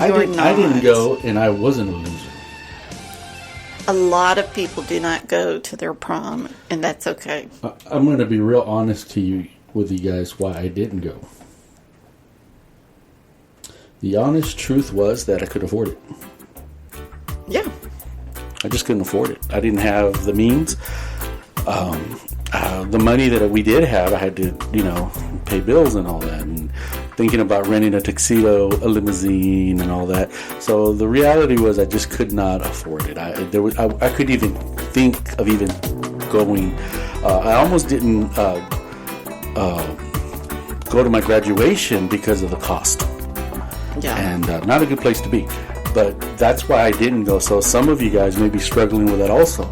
I didn't go, and I wasn't a loser. A lot of people do not go to their prom, and that's okay. I'm going to be real honest with you guys why I didn't go. The honest truth was that I could afford it. Yeah. I just couldn't afford it. I didn't have the means. The money that we did have, I had to, pay bills and all that, and thinking about renting a tuxedo, a limousine, and all that. So the reality was, I just could not afford it. I couldn't even think of even going. I almost didn't go to my graduation because of the cost. Yeah. And not a good place to be. But that's why I didn't go. So some of you guys may be struggling with that also.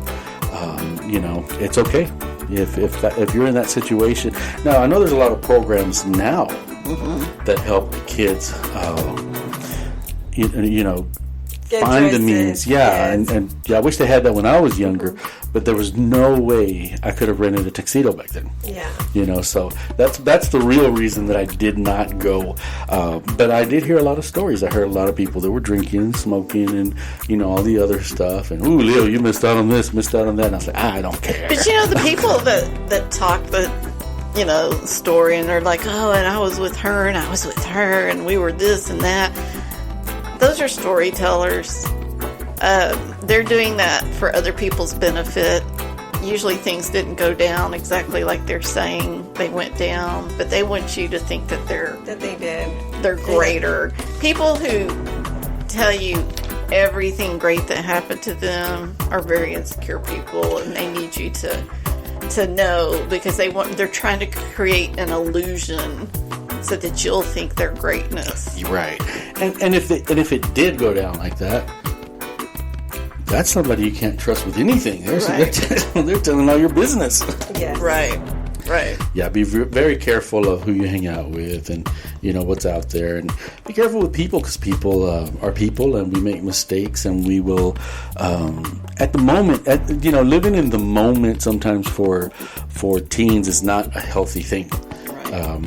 It's okay if you're in that situation. Now, I know there's a lot of programs now that help the kids, find the means. Yeah, yes. And I wish they had that when I was younger, but there was no way I could have rented a tuxedo back then. Yeah. So that's the real reason that I did not go. But I did hear a lot of stories. I heard a lot of people that were drinking, smoking, and, all the other stuff. And, ooh, Leo, you missed out on this, missed out on that. And I was like, I don't care. But, the people that talk the, story, and they're like, oh, and I was with her, and I was with her, and we were this and that. Those are storytellers. They're doing that for other people's benefit. Usually things didn't go down exactly like they're saying they went down, but they want you to think that they did. They're greater. People who tell you everything great that happened to them are very insecure people, and they need you to know, because they're trying to create an illusion so that you'll think their greatness. Right. And if it did go down like that, that's somebody you can't trust with anything. They're telling all your business. Yes. Right. Yeah, be very careful of who you hang out with, and what's out there, and be careful with people, because people are people, and we make mistakes, and we will at the moment, living in the moment sometimes for teens is not a healthy thing.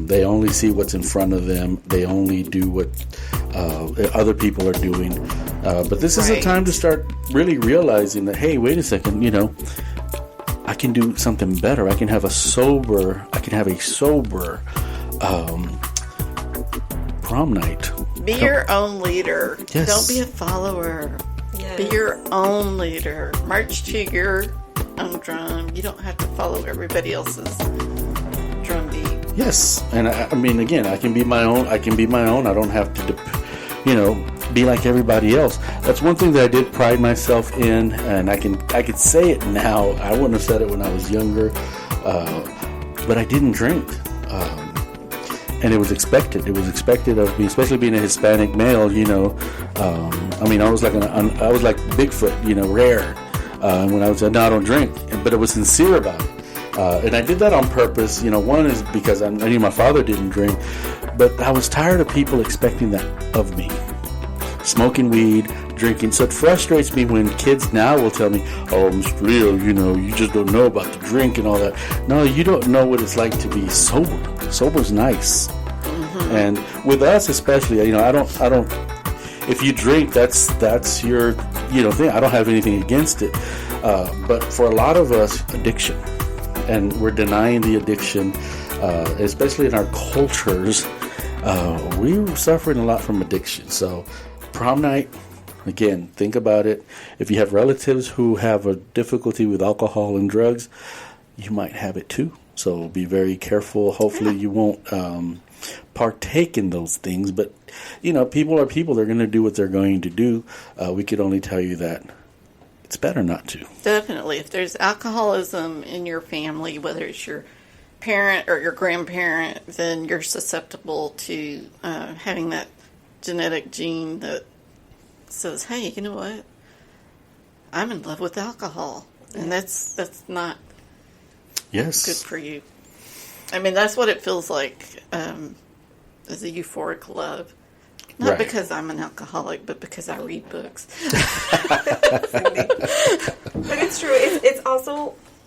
They only see what's in front of them. They only do what other people are doing. But this is a time to start really realizing that, hey, wait a second, I can do something better. I can have a sober prom night. Be your own leader. Yes. Don't be a follower. Yes. Be your own leader. March to your own drum. You don't have to follow everybody else's drum beat. Yes, and I mean, again, I can be my own. I don't have to, be like everybody else. That's one thing that I did pride myself in, and I could say it now. I wouldn't have said it when I was younger, but I didn't drink, and it was expected. It was expected of me, especially being a Hispanic male. I was like Bigfoot, rare. When I said, no, I don't drink, but it was sincere about it. And I did that on purpose. One is because I knew my father didn't drink, but I was tired of people expecting that of me. Smoking weed, drinking. So it frustrates me when kids now will tell me, oh, Mr. Leo, you just don't know about the drink and all that. No, you don't know what it's like to be sober. Sober's nice. Mm-hmm. And with us especially, I don't, if you drink, that's your, thing. I don't have anything against it. But for a lot of us, addiction. And we're denying the addiction, especially in our cultures. We're suffering a lot from addiction. So prom night, again, think about it. If you have relatives who have a difficulty with alcohol and drugs, you might have it too. So be very careful. Hopefully you won't partake in those things. But, people are people. They're going to do what they're going to do. We could only tell you that it's better not to. Definitely. If there's alcoholism in your family, whether it's your parent or your grandparent, then you're susceptible to having that genetic gene that says, hey, you know what? I'm in love with alcohol. And that's not good for you. I mean, that's what it feels like, as a euphoric love. Not because I'm an alcoholic, but because I read books. But it's true. It's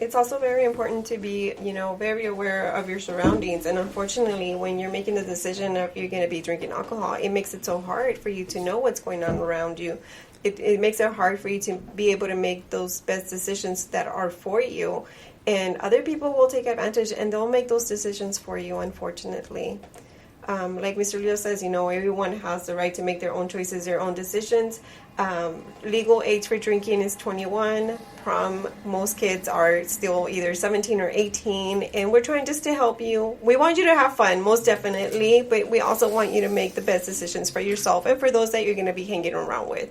It's also very important to be, very aware of your surroundings. And unfortunately, when you're making the decision if you're going to be drinking alcohol, it makes it so hard for you to know what's going on around you. It makes it hard for you to be able to make those best decisions that are for you. And other people will take advantage and they'll make those decisions for you, unfortunately. Like Mr. Leo says, everyone has the right to make their own choices, their own decisions. Legal age for drinking is 21. Prom, most kids are still either 17 or 18. And we're trying just to help you. We want you to have fun, most definitely. But we also want you to make the best decisions for yourself and for those that you're going to be hanging around with.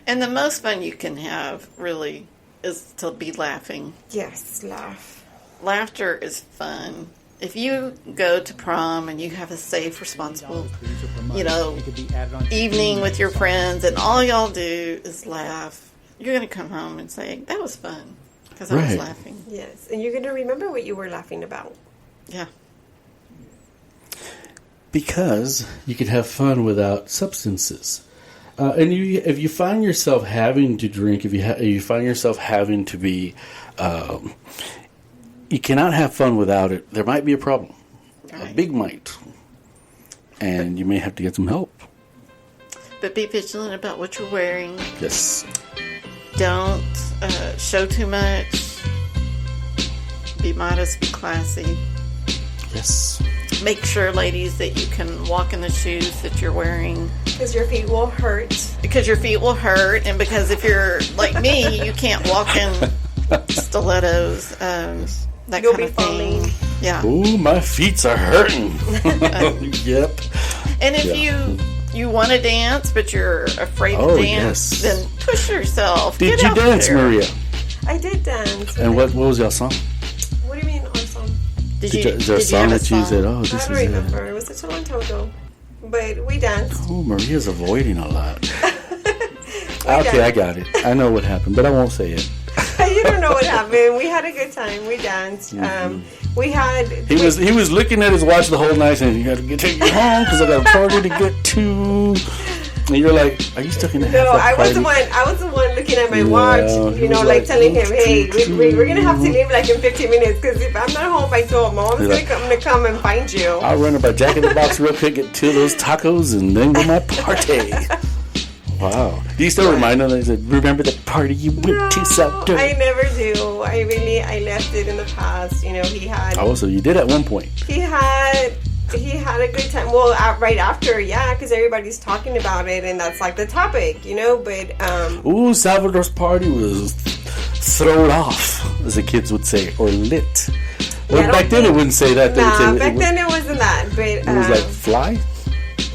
And the most fun you can have, really, is to be laughing. Yes, laugh. Laughter is fun. If you go to prom and you have a safe, responsible, evening with your friends and all y'all do is laugh, you're going to come home and say, that was fun, because I was laughing. Yes, and you're going to remember what you were laughing about. Yeah. Because you can have fun without substances. And if you find yourself having to drink, if you find yourself having to be... you cannot have fun without it. There might be a problem. Right. A big might. And you may have to get some help. But be vigilant about what you're wearing. Yes. Don't show too much. Be modest, be classy. Yes. Make sure, ladies, that you can walk in the shoes that you're wearing. Because your feet will hurt. Because your feet will hurt. And because if you're like me, you can't walk in stilettos. That You'll kind be of thing. falling. Yeah. Ooh, my feet are hurting. Yep. And if you want to dance, but you're afraid to dance, then push yourself. Did you dance, there. Maria? I did dance. And what was your song? What do you mean, our song? Is there a song that you said, oh, this is I don't remember. It was such a long time ago. But we danced. Oh, Maria's avoiding a lot. Okay, I got it. I know what happened, but I won't say it. You don't know what happened. We had a good time. We danced. We had. He was looking at his watch the whole night, saying, "You got to take me home because I got a party to get to." And you're like, "Are you stuck in the No, I was the one. I was the one looking at my watch. Like telling him, "Hey, we're gonna have to leave like in 15 minutes because if I'm not home by 12, Mom's gonna come and find you." I'll run up by Jack in the Box real quick, get 2 of those tacos, and then go my party. Wow. Do you still remind them? They said, remember the party you went to, South? I never do. I left it in the past. He had. Oh, so you did at one point. He had a good time. Well, right after, because everybody's talking about it, and that's like the topic, But ooh, Salvador's party was thrown off, as the kids would say, or lit. Well, back then it wouldn't say that. Back then it wasn't that. But it was like fly.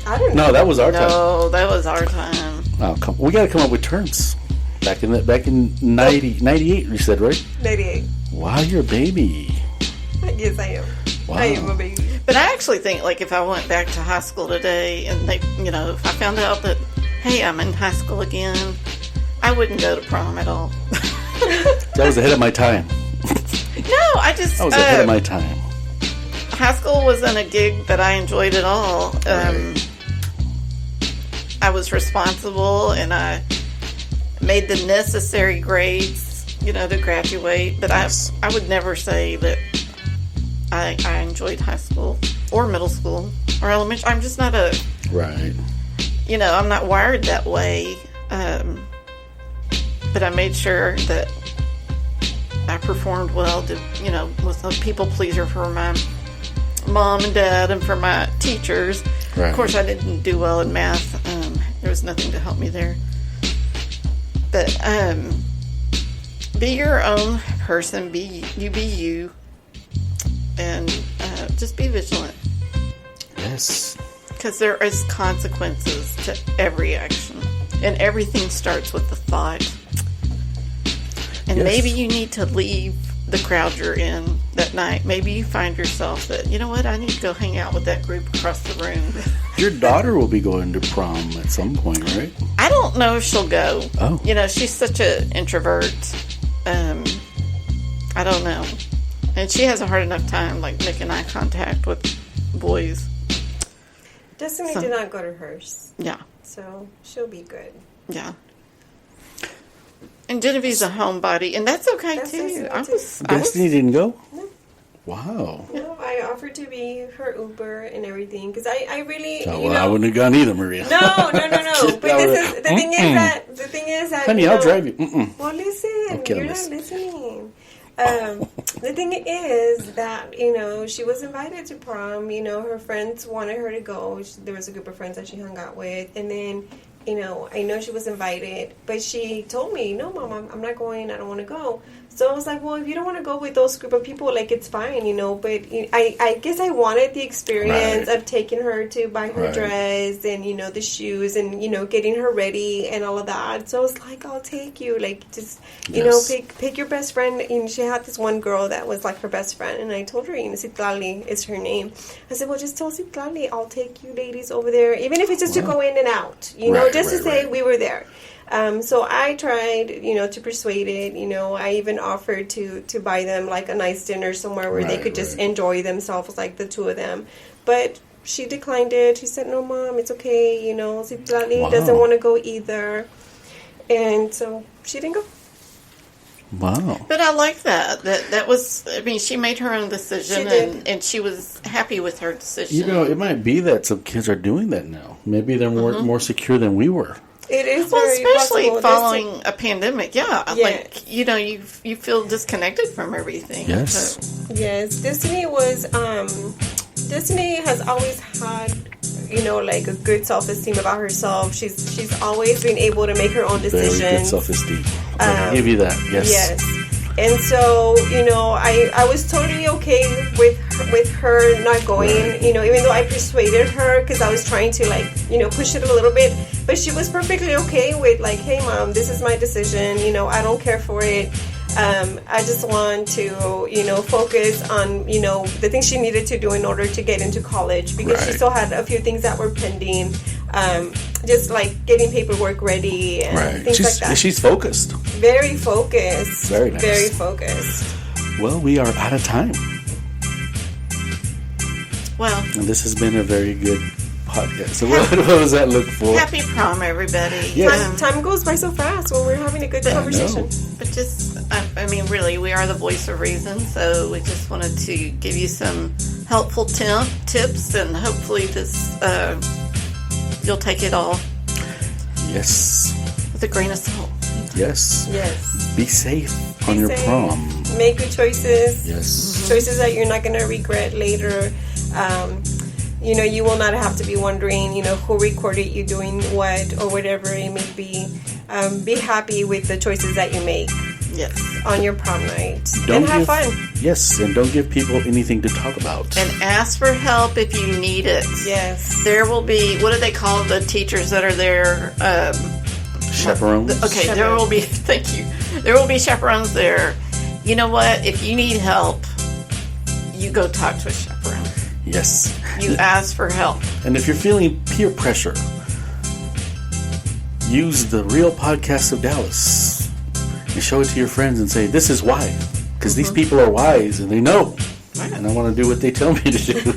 I don't know. No, that was our time. No, that was our time. Oh, we got to come up with terms. Back in 98, you said, right? 98. Wow, you're a baby. Yes, I am. Wow. I am a baby. But I actually think, like, if I went back to high school today and they, if I found out that, hey, I'm in high school again, I wouldn't go to prom at all. That was ahead of my time. No, I was ahead of my time. High school wasn't a gig that I enjoyed at all. Right. I was responsible and I made the necessary grades, to graduate. But I would never say that I enjoyed high school or middle school or elementary. I'm just not right. I'm not wired that way. But I made sure that I performed well was a people pleaser for my mom and dad and for my teachers. Right. Of course, I didn't do well in math. There was nothing to help me there. But be your own person. Be you. And just be vigilant. Yes. Because there is consequences to every action. And everything starts with the thought. And maybe you need to leave the crowd you're in that night. Maybe you find yourself that, I need to go hang out with that group across the room. Your daughter will be going to prom at some point, right? I don't know if she'll go. Oh. She's such an introvert. I don't know. And she has a hard enough time, like, making eye contact with boys. Destiny did not go to hers. Yeah. So she'll be good. Yeah. And Genevieve's a homebody, and that's okay That's too. Destiny didn't go? No. Wow. No, I offered to be her Uber and everything because I really, So, I wouldn't have gone either, Maria. No. But the thing is that Honey, I'll drive you. Mm-mm. Well, listen, Okay, you're not listening. The thing is that, she was invited to prom. Her friends wanted her to go. There was a group of friends that she hung out with. And then, I know she was invited. But she told me, no, Mom, I'm not going. I don't want to go. So I was like, well, if you don't want to go with those group of people, it's fine, But I guess I wanted the experience of taking her to buy her dress and, the shoes and, getting her ready and all of that. So I was like, I'll take you. Just, pick your best friend. And she had this one girl that was like her best friend. And I told her, Citlali is her name. I said, well, just tell Citlali, I'll take you ladies over there. Even if it's just to go in and out, just to say we were there. So I tried, to persuade it. I even offered to buy them like a nice dinner somewhere where they could just enjoy themselves, like the two of them. But she declined it. She said, no, Mom, it's okay. Citlali doesn't want to go either. And so she didn't go. Wow. But I like that. That was, she made her own decision, and she was happy with her decision. It might be that some kids are doing that now. Maybe they're more secure than we were. It is especially possible. following a pandemic. Yeah. You feel disconnected from everything. Yes. So. Yes. Destiny has always had, a good self-esteem about herself. She's always been able to make her own decisions. Very good self-esteem. I'll give you that. Yes. Yes. And so, I was totally okay with her not going, even though I persuaded her because I was trying to, push it a little bit. But she was perfectly okay with, hey, Mom, this is my decision. I don't care for it. I just want to, focus on, the things she needed to do in order to get into college because she still had a few things that were pending. Just getting paperwork ready and things like that. She's focused. Very focused. Very nice. Very focused. Well, we are out of time. Well. And this has been a very good podcast. So what does that look for? Happy prom, everybody. Yes. Time goes by so fast when we're having a good conversation. But just, really, we are the voice of reason, so we just wanted to give you some helpful tips, and hopefully this, you'll take it all. Yes. With a grain of salt. Yes. Yes. Be safe on your prom. Make good choices. Yes. Choices that you're not going to regret later. You will not have to be wondering, who recorded you doing what or whatever it may be. Be happy with the choices that you make. Yes. On your prom night. And have fun. Yes, and don't give people anything to talk about. And ask for help if you need it. Yes. There will be, what do they call the teachers that are there? Chaperones. Okay, chaperones. There will be, thank you. There will be chaperones there. You know what? If you need help, you go talk to a chaperone. Yes. You ask for help. And if you're feeling peer pressure, use the Real Podcast of Dallas and show it to your friends and say, this is why. Because these people are wise and they know. Right. And I want to do what they tell me to do.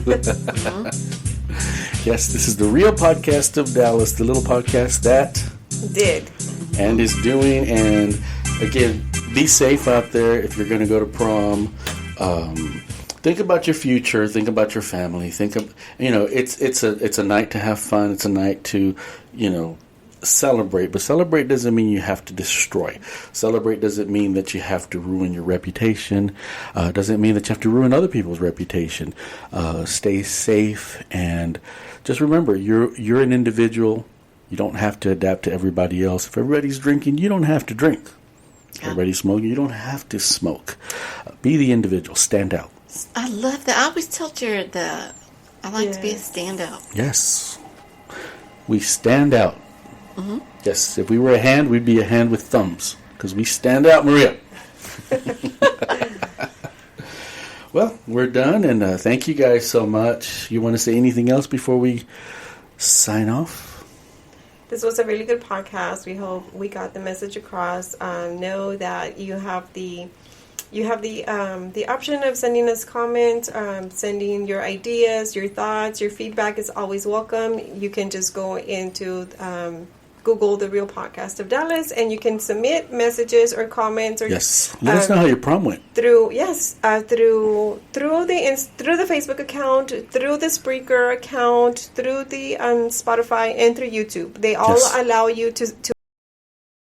Yes, this is the Real Podcast of Dallas, the little podcast that did and is doing. And again, be safe out there if you're going to go to prom. Think about your future. Think about your family. Think of, it's a night to have fun. It's a night to, celebrate. But celebrate doesn't mean you have to destroy. Celebrate doesn't mean that you have to ruin your reputation. Doesn't mean that you have to ruin other people's reputation. Stay safe and just remember, you're an individual. You don't have to adapt to everybody else. If everybody's drinking, you don't have to drink. If everybody's smoking, you don't have to smoke. Be the individual. Stand out. I love that. I always tell Jared that. I like to be a standout. Yes. We stand out. Mm-hmm. Yes. If we were a hand, we'd be a hand with thumbs. Because we stand out, Maria. Well, we're done. And thank you guys so much. You want to say anything else before we sign off? This was a really good podcast. We hope we got the message across. Know that you have the option of sending us comments, sending your ideas, your thoughts, your feedback is always welcome. You can just go into Google the Real Podcast of Dallas, and you can submit messages or comments or Yes. Let us know how your prom went. through the Facebook account, through the Spreaker account, through the Spotify, and through YouTube. They all Yes. allow you to